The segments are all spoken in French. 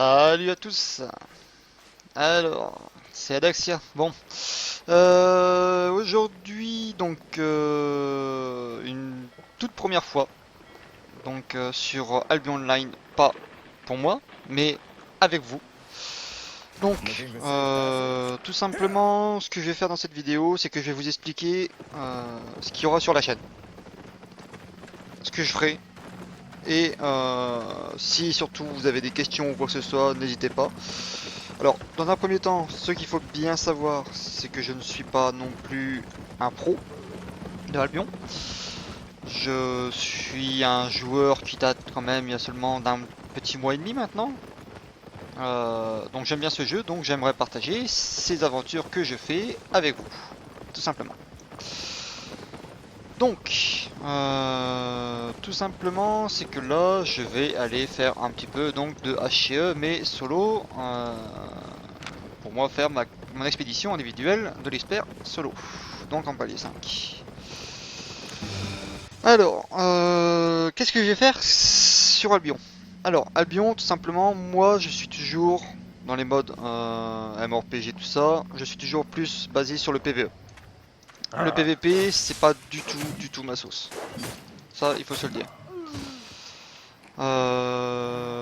Salut à tous. Alors, c'est Adaxia. Bon, aujourd'hui donc une toute première fois sur Albion Online, pas pour moi, mais avec vous. Donc, tout simplement, ce que je vais faire dans cette vidéo, c'est que je vais vous expliquer ce qu'il y aura sur la chaîne, ce que je ferai, et si surtout vous avez des questions ou quoi que ce soit, n'hésitez pas. Alors, dans un premier temps, ce qu'il faut bien savoir, c'est que je ne suis pas non plus un pro de Albion. Je suis un joueur qui date quand même il y a seulement d'un petit mois et demi maintenant. Donc j'aime bien ce jeu, donc j'aimerais partager ces aventures que je fais avec vous, tout simplement. Donc, tout simplement, c'est que là, je vais aller faire un petit peu donc de HCE, mais solo, pour moi faire mon expédition individuelle de l'espère solo, donc en palier 5. Alors, qu'est-ce que je vais faire sur Albion? Alors, Albion, tout simplement, moi je suis toujours dans les modes MMORPG, tout ça, je suis toujours plus basé sur le PvE. Le PvP, c'est pas du tout ma sauce. Ça, il faut se le dire.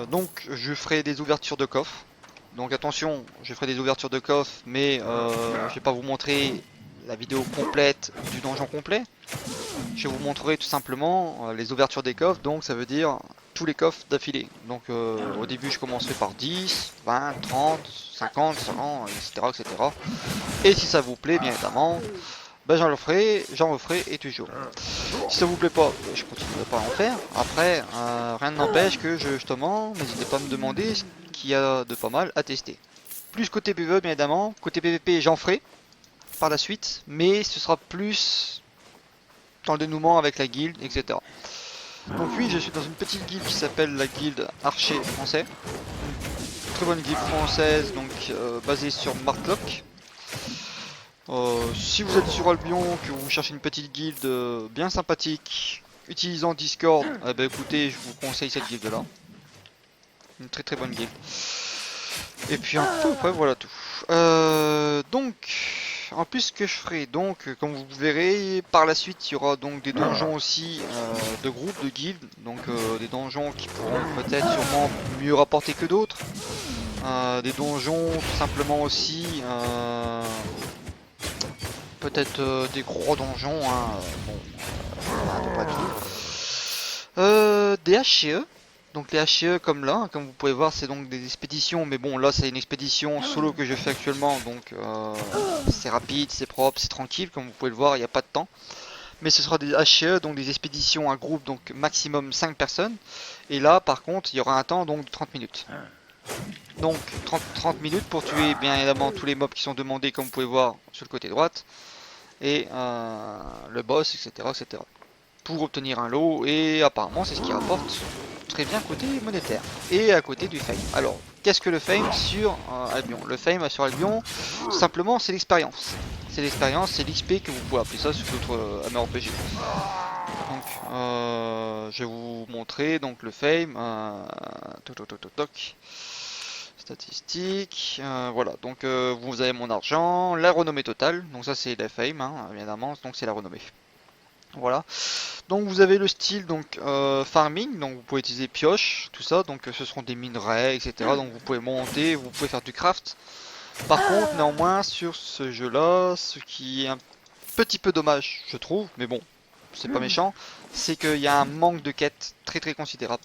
Donc, je ferai des ouvertures de coffres. Donc attention, je ferai des ouvertures de coffres, mais je vais pas vous montrer la vidéo complète du donjon complet. Je vais vous montrer tout simplement les ouvertures des coffres, donc ça veut dire tous les coffres d'affilée. Donc au début je commencerai par 10, 20, 30, 50, 100, etc. etc. Et si ça vous plaît, bien évidemment, ben j'en referai et toujours. Si ça vous plaît pas, je continuerai pas à en faire. Après, rien ne n'empêche que justement, n'hésitez pas à me demander ce qu'il y a de pas mal à tester. Plus côté PvE bien évidemment, côté PvP j'en ferai par la suite, mais ce sera plus dans le dénouement avec la guilde, etc. Donc oui, je suis dans une petite guilde qui s'appelle la guilde Archer français. Une très bonne guilde française, donc basée sur Martlock. Si vous êtes sur Albion, que vous cherchez une petite guilde bien sympathique, utilisant Discord, eh ben écoutez, je vous conseille cette guilde là. Une très bonne guilde. Et puis un peu après, voilà tout. Donc, en plus ce que je ferai, donc, comme vous verrez, par la suite, il y aura donc des donjons aussi de groupes, de guildes. Donc des donjons qui pourront peut-être sûrement mieux rapporter que d'autres. Des donjons tout simplement aussi peut-être des gros donjons, hein, bon, à peu près tout. Des HCE, donc les HCE comme là, comme vous pouvez voir, c'est donc des expéditions, mais bon, là c'est une expédition solo que je fais actuellement, donc c'est rapide, c'est propre, c'est tranquille, comme vous pouvez le voir, il n'y a pas de temps. Mais ce sera des HCE, donc des expéditions à groupe, donc maximum 5 personnes. Et là, par contre, il y aura un temps donc de 30 minutes. Donc 30 minutes pour tuer bien évidemment tous les mobs qui sont demandés, comme vous pouvez voir sur le côté droite. Et le boss, etc., etc. Pour obtenir un lot, et apparemment c'est ce qui rapporte très bien côté monétaire. Et à côté du fame. Alors, qu'est-ce que le fame sur Albion? Le fame sur Albion, tout simplement, c'est l'expérience. C'est l'expérience, c'est l'XP que vous pouvez appeler ça sur d'autres MMORPG. Donc, je vais vous montrer donc le fame. Toc, toc, toc, toc, toc. Statistiques, voilà, donc vous avez mon argent, la renommée totale, donc ça c'est la fame, hein, évidemment, donc c'est la renommée. Voilà, donc vous avez le style donc farming, donc vous pouvez utiliser pioche, tout ça, donc ce seront des minerais, etc. Donc vous pouvez monter, vous pouvez faire du craft. Par contre, néanmoins, sur ce jeu-là, ce qui est un petit peu dommage, je trouve, mais bon, c'est pas méchant, c'est qu'il y a un manque de quêtes très considérable.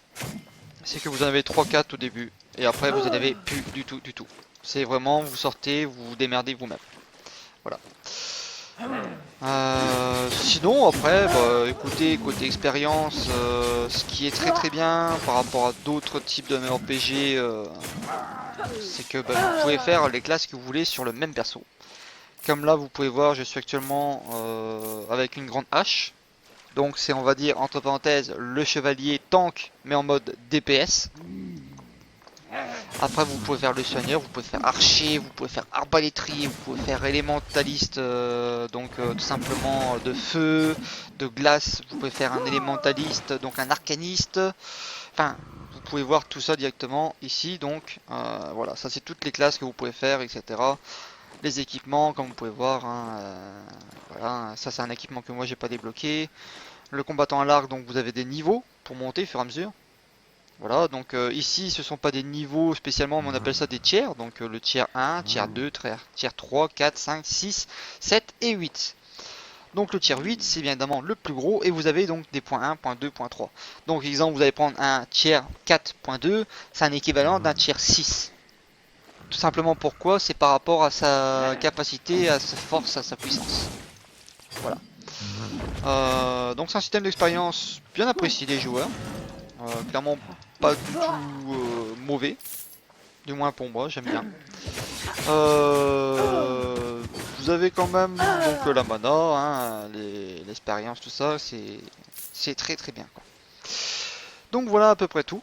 C'est que vous en avez 3-4 au début, et après vous en avez plus du tout. C'est vraiment, vous sortez, vous vous démerdez vous-même. Voilà. Sinon après, bah, écoutez, côté expérience, ce qui est très bien par rapport à d'autres types de MMORPG, c'est que bah, vous pouvez faire les classes que vous voulez sur le même perso. Comme là vous pouvez voir, je suis actuellement avec une grande hache. Donc c'est, on va dire, entre parenthèses, le chevalier tank, mais en mode DPS. Après vous pouvez faire le soigneur, vous pouvez faire archer, vous pouvez faire arbalétrier, vous pouvez faire élémentaliste, tout simplement de feu, de glace, vous pouvez faire un élémentaliste, donc un arcaniste. Enfin, vous pouvez voir tout ça directement ici. Donc voilà, ça c'est toutes les classes que vous pouvez faire, etc. Les équipements, comme vous pouvez voir, hein, voilà, ça c'est un équipement que moi j'ai pas débloqué. Le combattant à l'arc, donc vous avez des niveaux pour monter au fur et à mesure. Voilà, donc ici ce sont pas des niveaux spécialement, mais on appelle ça des tiers. Donc le tiers 1, tiers 2, tiers 3, 4, 5, 6, 7 et 8. Donc le tiers 8 c'est bien évidemment le plus gros et vous avez donc des points 1, point 2, point 3. Donc exemple vous allez prendre un tiers 4.2, c'est un équivalent d'un tiers 6. Tout simplement pourquoi? C'est par rapport à sa capacité, à sa force, à sa puissance. Voilà. Donc c'est un système d'expérience bien apprécié des joueurs. Clairement pas du tout mauvais. Du moins pour moi, j'aime bien. Vous avez quand même donc la mana, hein, l'expérience, tout ça, c'est très très bien, quoi. Donc voilà à peu près tout.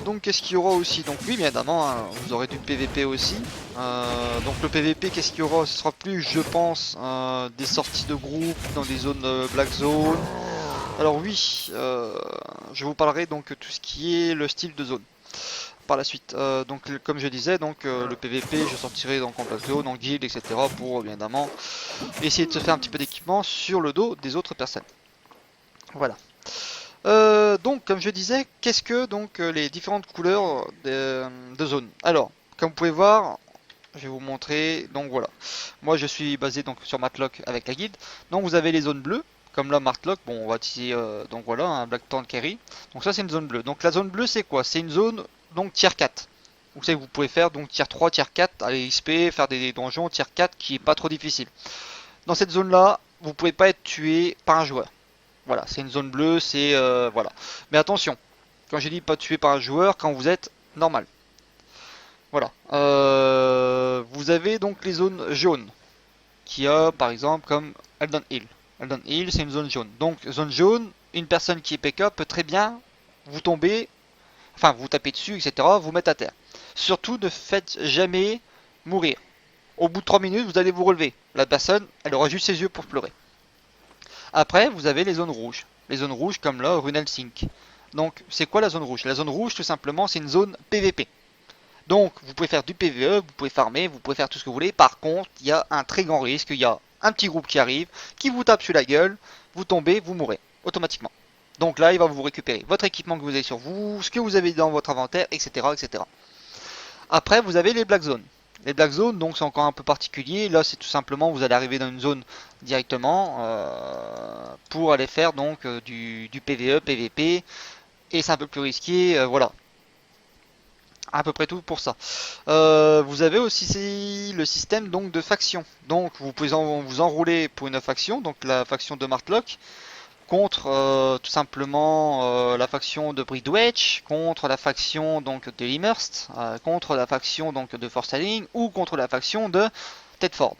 Donc qu'est-ce qu'il y aura aussi? Donc oui, bien évidemment, hein, vous aurez du PVP aussi. Donc le PVP, qu'est-ce qu'il y aura? Ce sera plus, je pense, des sorties de groupe dans des zones Black Zone. Alors oui, je vous parlerai donc tout ce qui est le style de zone par la suite. Donc comme je disais, donc le PVP, je sortirai donc en Black Zone, en guild, etc. pour bien évidemment essayer de se faire un petit peu d'équipement sur le dos des autres personnes. Voilà. Donc comme je disais, qu'est-ce que donc les différentes couleurs de zone? Alors, comme vous pouvez voir, je vais vous montrer. Donc voilà, moi je suis basé donc sur Matlock avec la guide. Donc vous avez les zones bleues, comme là Matlock. Bon, on va utiliser donc voilà un Blackthorn Carry. Donc ça c'est une zone bleue. Donc la zone bleue c'est quoi? C'est une zone donc tier 4. Vous savez que vous pouvez faire donc tier 3, tier 4, aller XP, faire des donjons tier 4 qui est pas trop difficile. Dans cette zone là, vous pouvez pas être tué par un joueur. Voilà, c'est une zone bleue, c'est voilà. Mais attention, quand j'ai dit pas tué par un joueur, quand vous êtes normal. Voilà. Vous avez donc les zones jaunes, qui a par exemple comme Elden Hill. Elden Hill, c'est une zone jaune. Donc zone jaune, une personne qui est PK peut très bien vous tomber, enfin vous taper dessus, etc., vous mettre à terre. Surtout ne faites jamais mourir. Au bout de 3 minutes, vous allez vous relever. La personne, elle aura juste ses yeux pour pleurer. Après, vous avez les zones rouges. Les zones rouges comme là, Runelsink. Donc, c'est quoi la zone rouge? La zone rouge, tout simplement, c'est une zone PVP. Donc, vous pouvez faire du PVE, vous pouvez farmer, vous pouvez faire tout ce que vous voulez. Par contre, il y a un très grand risque. Il y a un petit groupe qui arrive, qui vous tape sur la gueule, vous tombez, vous mourrez, automatiquement. Donc là, il va vous récupérer votre équipement que vous avez sur vous, ce que vous avez dans votre inventaire, etc. etc. Après, vous avez les Black Zones. Les Black Zones, donc c'est encore un peu particulier. Là, c'est tout simplement, vous allez arriver dans une zone directement pour aller faire donc du PVE, PVP, et c'est un peu plus risqué. Voilà, à peu près tout pour ça. Vous avez aussi le système donc de faction. Donc vous pouvez vous enrôler pour une faction, donc la faction de Martlock, contre tout simplement la faction de Bridwedge, contre la faction donc de Limhurst, contre la faction donc de Forsaling ou contre la faction de Tedford.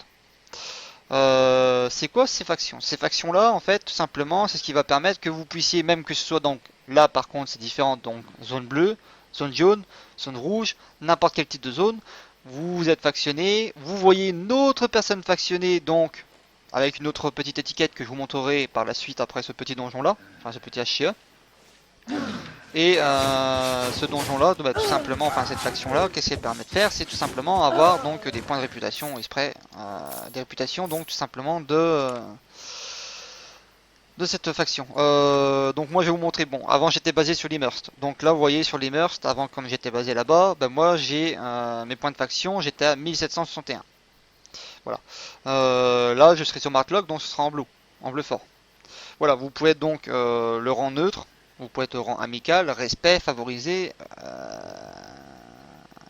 C'est quoi ces factions? Ces factions là en fait tout simplement c'est ce qui va permettre que vous puissiez, même que ce soit donc là par contre c'est différent, donc zone bleue, zone jaune, zone rouge, n'importe quel type de zone, vous êtes factionné, vous voyez une autre personne factionnée donc avec une autre petite étiquette que je vous montrerai par la suite après ce petit donjon là, enfin ce petit HCE. Et ce donjon là, bah, tout simplement, enfin cette faction là, qu'est-ce qu'elle permet de faire? C'est tout simplement avoir donc des points de réputation exprès, des réputations donc tout simplement de cette faction. Donc moi je vais vous montrer, bon, avant j'étais basé sur Limhurst, donc là vous voyez sur Limhurst, avant comme j'étais basé là-bas, ben moi j'ai mes points de faction, j'étais à 1761. Voilà. Là je serai sur Martlock, donc ce sera en bleu fort. Voilà, vous pouvez être donc le rang neutre, vous pouvez être rang amical, respect, favorisé,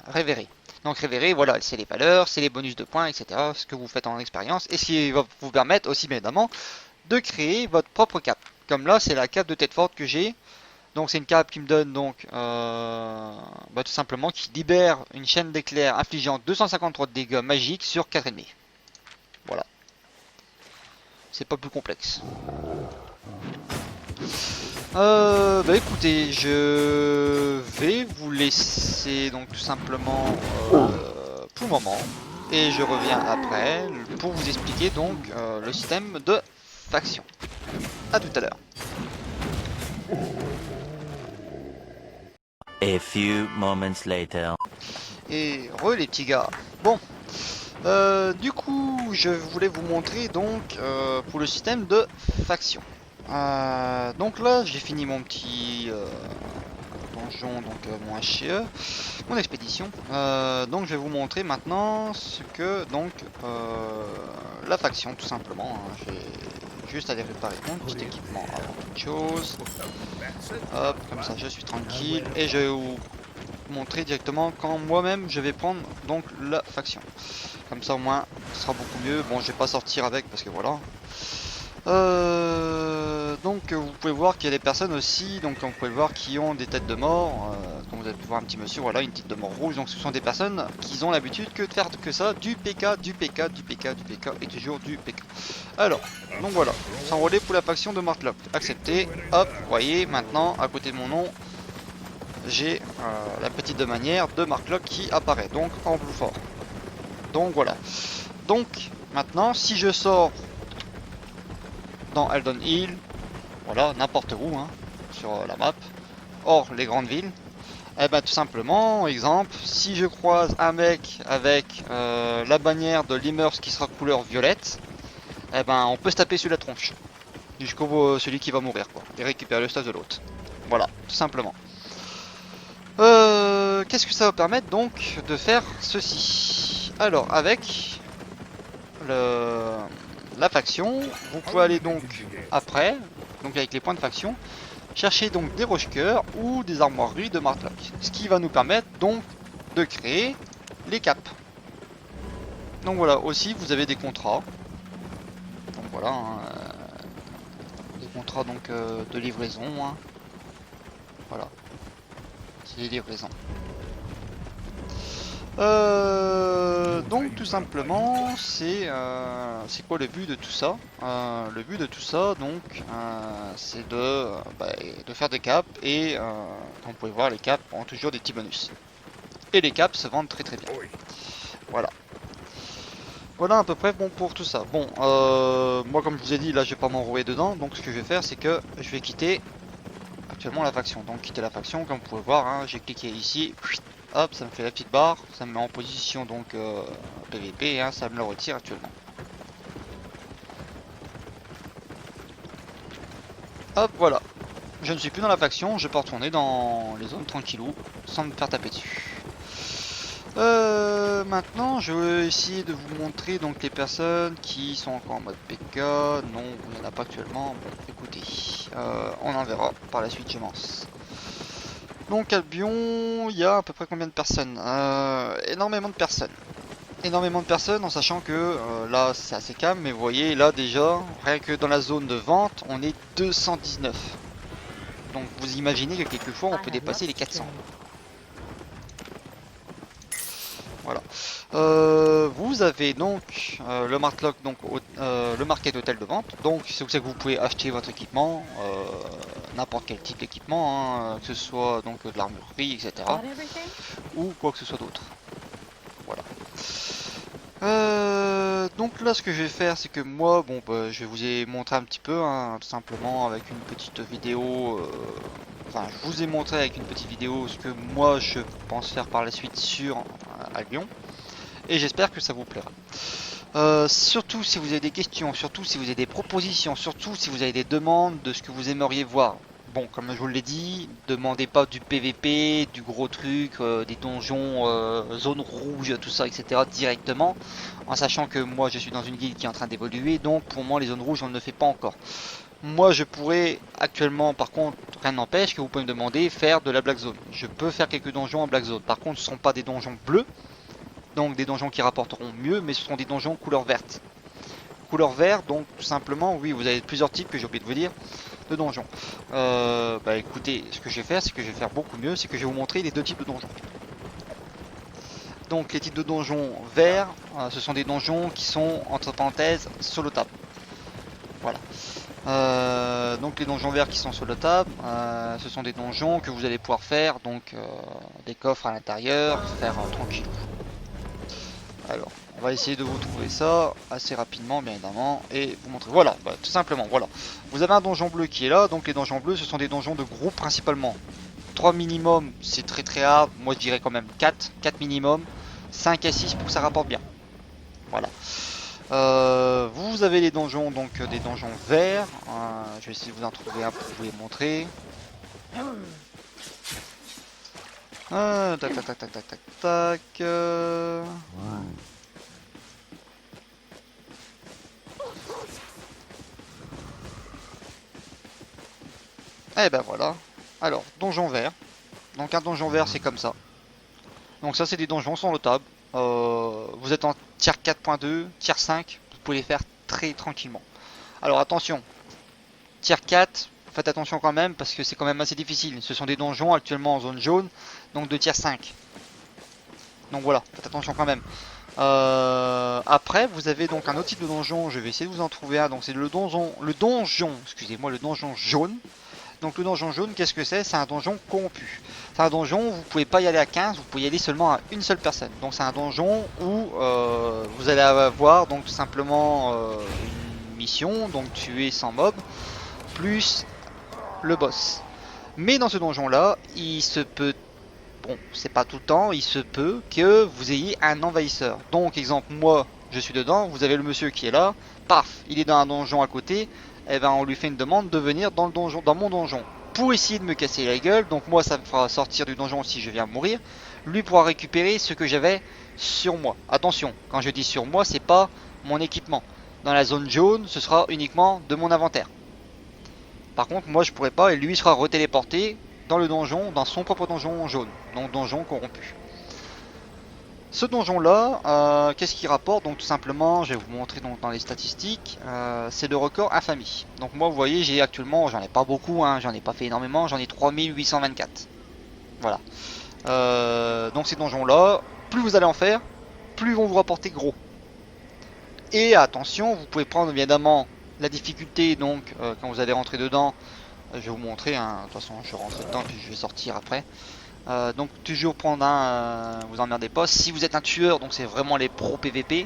révéré. Donc révéré, voilà, c'est les valeurs, c'est les bonus de points, etc. Ce que vous faites en expérience, et ce qui va vous permettre aussi bien évidemment de créer votre propre cape. Comme là, c'est la cape de Tedford que j'ai. Donc c'est une cape qui me donne donc tout simplement qui libère une chaîne d'éclairs infligeant 253 de dégâts magiques sur 4 ennemis. Voilà. C'est pas plus complexe. Écoutez, je vais vous laisser donc tout simplement pour le moment. Et je reviens après pour vous expliquer donc le système de faction. A tout à l'heure. A few moments later. Et les petits gars. Bon, du coup, je voulais vous montrer donc pour le système de faction. Donc là, j'ai fini mon petit donjon, donc mon HCE, mon expédition. Donc je vais vous montrer maintenant ce que donc la faction tout simplement. Hein. J'ai juste à aller réparer mon petit équipement avant toute chose. Hop, comme ça je suis tranquille et je vais vous montrer directement quand moi-même je vais prendre donc la faction. Comme ça au moins ce sera beaucoup mieux. Bon, je vais pas sortir avec parce que voilà. Donc vous pouvez voir qu'il y a des personnes aussi, donc comme vous pouvez le voir, qui ont des têtes de mort. Comme vous avez pu voir un petit monsieur, voilà, une tête de mort rouge. Donc ce sont des personnes qui ont l'habitude que de faire que ça, du PK, du PK, du PK, du PK et toujours du PK. Alors, donc voilà, s'enrôler pour la faction de Martlock. Accepté. Hop, vous voyez maintenant à côté de mon nom, j'ai la petite de manière de Martlock qui apparaît, donc en blue fort. Donc voilà. Donc maintenant, si je sors dans Eldon Hill, voilà, n'importe où, hein, sur la map, hors les grandes villes, et ben tout simplement, exemple, si je croise un mec avec la bannière de Limers qui sera couleur violette, et ben on peut se taper sur la tronche, jusqu'au celui qui va mourir, quoi, et récupérer le stage de l'autre. Voilà, tout simplement. Qu'est-ce que ça va permettre donc de faire ceci? Alors, avec la faction, vous pouvez aller donc après, donc avec les points de faction, chercher donc des roche-cœurs ou des armoiries de Martlock. Ce qui va nous permettre donc de créer les caps. Donc voilà, aussi vous avez des contrats. Donc voilà, hein, des contrats donc de livraison. Hein. Voilà, c'est des livraisons. Donc tout simplement, c'est quoi le but de tout ça? Le but de tout ça, donc, c'est de faire des caps et comme vous pouvez voir, les caps ont toujours des petits bonus. Et les caps se vendent très très bien. Voilà. Voilà à peu près bon pour tout ça. Bon, moi comme je vous ai dit, là je vais pas m'enrouer dedans, donc ce que je vais faire c'est que je vais quitter actuellement la faction. Donc quitter la faction, comme vous pouvez voir, hein, j'ai cliqué ici. Hop, ça me fait la petite barre, ça me met en position donc PVP, hein, ça me le retire actuellement. Hop, voilà. Je ne suis plus dans la faction, je peux retourner dans les zones tranquillou, sans me faire taper dessus. Maintenant, je vais essayer de vous montrer donc les personnes qui sont encore en mode PK. Non, il n'y en a pas actuellement. Bon, écoutez, on en verra par la suite, je pense. Donc Albion, il y a à peu près combien de personnes? Énormément de personnes. Énormément de personnes en sachant que là c'est assez calme, mais vous voyez là déjà, rien que dans la zone de vente, on est 219. Donc vous imaginez que quelquefois on peut dépasser les 400. Voilà. Vous avez donc le Martlock, donc le market hôtel de vente. Donc c'est pour ça que vous pouvez acheter votre équipement, n'importe quel type d'équipement, hein, que ce soit donc de l'armurerie, etc. ou quoi que ce soit d'autre. Voilà. Donc là ce que je vais faire c'est que moi bon bah, je vous ai montré un petit peu hein, tout simplement avec une petite vidéo enfin je vous ai montré avec une petite vidéo ce que moi je pense faire par la suite sur Albion et j'espère que ça vous plaira. Surtout si vous avez des questions, surtout si vous avez des propositions, surtout si vous avez des demandes de ce que vous aimeriez voir. Bon, comme je vous l'ai dit, demandez pas du PVP, du gros truc, des donjons, zones rouges, tout ça, etc. directement, en sachant que moi je suis dans une guilde qui est en train d'évoluer, donc pour moi les zones rouges on ne le fait pas encore. Moi je pourrais actuellement, par contre, rien n'empêche que vous pouvez me demander faire de la Black Zone. Je peux faire quelques donjons en Black Zone, par contre ce ne sont pas des donjons bleus, donc des donjons qui rapporteront mieux, mais ce sont des donjons couleur verte. Couleur vert, donc tout simplement, oui, vous avez plusieurs types que j'ai oublié de vous dire de donjons. Bah écoutez, ce que je vais faire, c'est que je vais faire beaucoup mieux, c'est que je vais vous montrer les deux types de donjons. Donc les types de donjons verts, ce sont des donjons qui sont entre parenthèses solo-table. Voilà. Donc les donjons verts qui sont solo-table, ce sont des donjons que vous allez pouvoir faire, donc des coffres à l'intérieur, faire tranquille. Alors, on va essayer de vous trouver ça assez rapidement, bien évidemment, et vous montrer. Voilà, tout simplement, voilà. Vous avez un donjon bleu qui est là, donc les donjons bleus, ce sont des donjons de groupe principalement. 3 minimum, c'est très hard. Moi je dirais quand même 4 minimum. 5 à 6 pour que ça rapporte bien. Voilà. Vous avez les donjons, donc des donjons verts. Je vais essayer de vous en trouver un pour vous les montrer. Tac tac tac tac tac tac tac. Et ben voilà. Alors, donjon vert. Donc un donjon vert c'est comme ça. Donc ça c'est des donjons sans le table. Vous êtes en tier 4.2, tier 5, vous pouvez les faire très tranquillement. Alors attention, tier 4, faites attention quand même parce que c'est quand même assez difficile. Ce sont des donjons actuellement en zone jaune, donc de tier 5. Donc voilà, faites attention quand même. Après, vous avez donc un autre type de donjon, je vais essayer de vous en trouver un. Donc c'est le donjon, excusez-moi, le donjon jaune. Donc le donjon jaune, qu'est-ce que c'est? C'est un donjon corrompu. C'est un donjon où vous pouvez pas y aller à 15, vous pouvez y aller seulement à une seule personne. Donc c'est un donjon où vous allez avoir donc tout simplement une mission, donc tuer 100 mobs, plus le boss. Mais dans ce donjon là, il se peut, bon c'est pas tout le temps, il se peut que vous ayez un envahisseur. Donc exemple moi je suis dedans, vous avez le monsieur qui est là, paf, il est dans un donjon à côté, et ben on lui fait une demande de venir dans le donjon, dans mon donjon, pour essayer de me casser la gueule. Donc moi ça me fera sortir du donjon si je viens mourir. Lui pourra récupérer ce que j'avais sur moi. Attention, quand je dis sur moi, c'est pas mon équipement. Dans la zone jaune, ce sera uniquement de mon inventaire. Par contre, moi je pourrais pas et lui sera retéléporté dans le donjon, dans son propre donjon jaune, donc donjon corrompu. Ce donjon là, qu'est-ce qu'il rapporte? Donc tout simplement, je vais vous montrer donc dans les statistiques, c'est le record infamie. Donc moi vous voyez, j'ai actuellement, j'en ai pas beaucoup, hein, j'en ai pas fait énormément, j'en ai 3824. Voilà. Donc ces donjons là, plus vous allez en faire, plus ils vont vous rapporter gros. Et attention, vous pouvez prendre évidemment la difficulté, donc quand vous allez rentrer dedans, je vais vous montrer, hein, de toute façon je rentre dedans puis je vais sortir après. Donc toujours prendre un, vous emmerdez pas. Si vous êtes un tueur, donc c'est vraiment les pros PVP.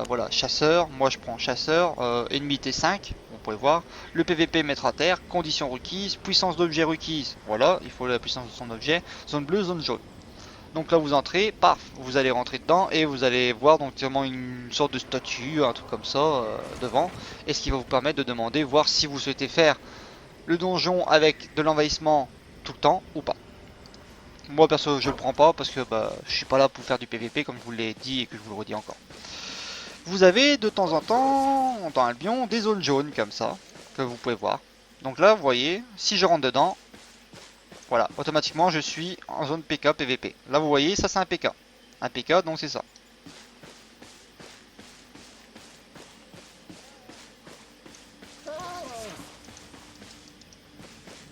Voilà, chasseur, moi je prends chasseur, ennemi T5, vous pouvez voir. Le PVP mettre à terre, conditions requises, puissance d'objet requise. Voilà, il faut la puissance de son objet. Zone bleue, zone jaune. Donc là vous entrez, paf, vous allez rentrer dedans et vous allez voir donc vraiment une sorte de statue, un truc comme ça devant. Et ce qui va vous permettre de demander, voir si vous souhaitez faire le donjon avec de l'envahissement tout le temps ou pas. Moi perso je le prends pas parce que bah, je suis pas là pour faire du PVP comme je vous l'ai dit et que je vous le redis encore. Vous avez de temps en temps dans Albion des zones jaunes comme ça que vous pouvez voir. Donc là vous voyez, si je rentre dedans, voilà, automatiquement je suis en zone PK PVP. Là vous voyez, ça c'est un PK. Un PK donc c'est ça.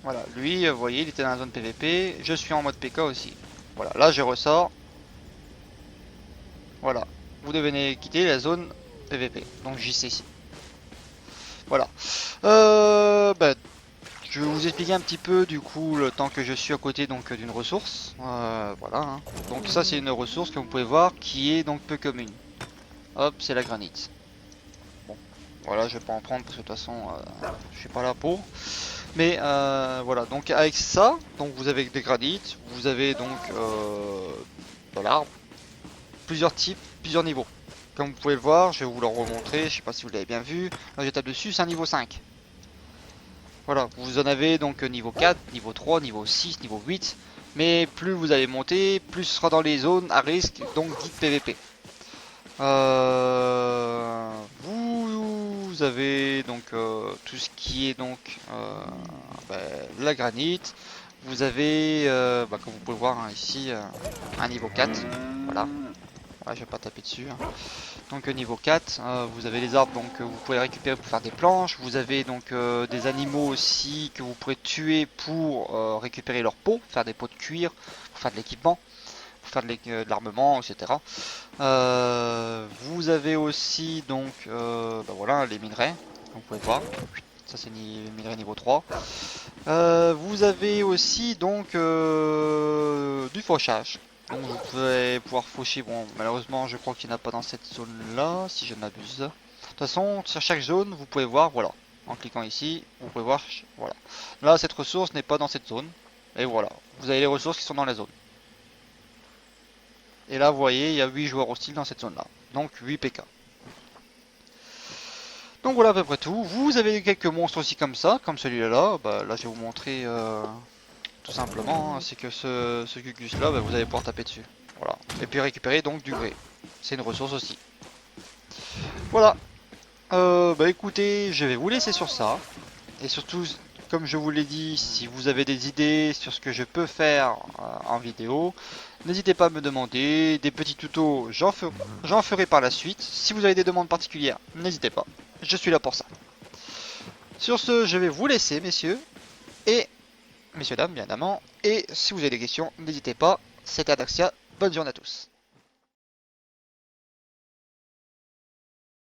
Voilà, lui vous voyez il était dans la zone PVP, je suis en mode PK aussi. Voilà, là je ressors. Voilà, vous devez quitter la zone PVP, donc JC. Voilà. Bah, je vais vous expliquer un petit peu du coup le temps que je suis à côté donc d'une ressource. Voilà. Hein. Donc ça c'est une ressource que vous pouvez voir qui est donc peu commune. Hop, c'est la granite. Bon, voilà, je vais pas en prendre parce que de toute façon je suis pas là pour. Mais voilà, donc avec ça, donc vous avez des granites, vous avez donc de l'arbre, plusieurs types, plusieurs niveaux. Comme vous pouvez le voir, je vais vous le remontrer, je sais pas si vous l'avez bien vu. Là je tape dessus, c'est un niveau 5. Voilà, vous en avez donc niveau 4, niveau 3, niveau 6, niveau 8. Mais plus vous allez monter, plus ce sera dans les zones à risque, donc dites PVP. Vous avez donc tout ce qui est donc la granite. Vous avez, comme vous pouvez voir hein, ici, un niveau 4. Voilà. Ouais, je vais pas taper dessus. Hein. Donc niveau 4, vous avez les arbres donc vous pouvez récupérer pour faire des planches. Vous avez donc des animaux aussi que vous pourrez tuer pour récupérer leur peau, faire des peaux de cuir, pour faire de l'équipement, pour faire de l'armement, etc. Vous avez aussi donc voilà les minerais, vous pouvez voir. Ça c'est minerai niveau 3. Vous avez aussi donc du fauchage. Donc vous pouvez pouvoir faucher, bon malheureusement je crois qu'il n'y en a pas dans cette zone là, si je ne m'abuse. De toute façon sur chaque zone vous pouvez voir, voilà, en cliquant ici, vous pouvez voir, voilà. Là cette ressource n'est pas dans cette zone, Et voilà, vous avez les ressources qui sont dans la zone. Et là, vous voyez, il y a 8 joueurs hostiles dans cette zone-là. Donc 8 PK. Donc voilà à peu près tout. Vous avez quelques monstres aussi comme ça, comme celui-là. Bah, là, je vais vous montrer tout simplement. Hein, c'est que ce Gugus-là, bah, vous allez pouvoir taper dessus. Voilà. Et puis récupérer donc du grès. C'est une ressource aussi. Voilà. Bah écoutez, je vais vous laisser sur ça. Et surtout, comme je vous l'ai dit, si vous avez des idées sur ce que je peux faire en vidéo, n'hésitez pas à me demander. Des petits tutos, j'en ferai par la suite. Si vous avez des demandes particulières, n'hésitez pas. Je suis là pour ça. Sur ce, je vais vous laisser, messieurs. Et, messieurs, dames, bien évidemment. Et si vous avez des questions, n'hésitez pas. C'était Adaxia. Bonne journée à tous.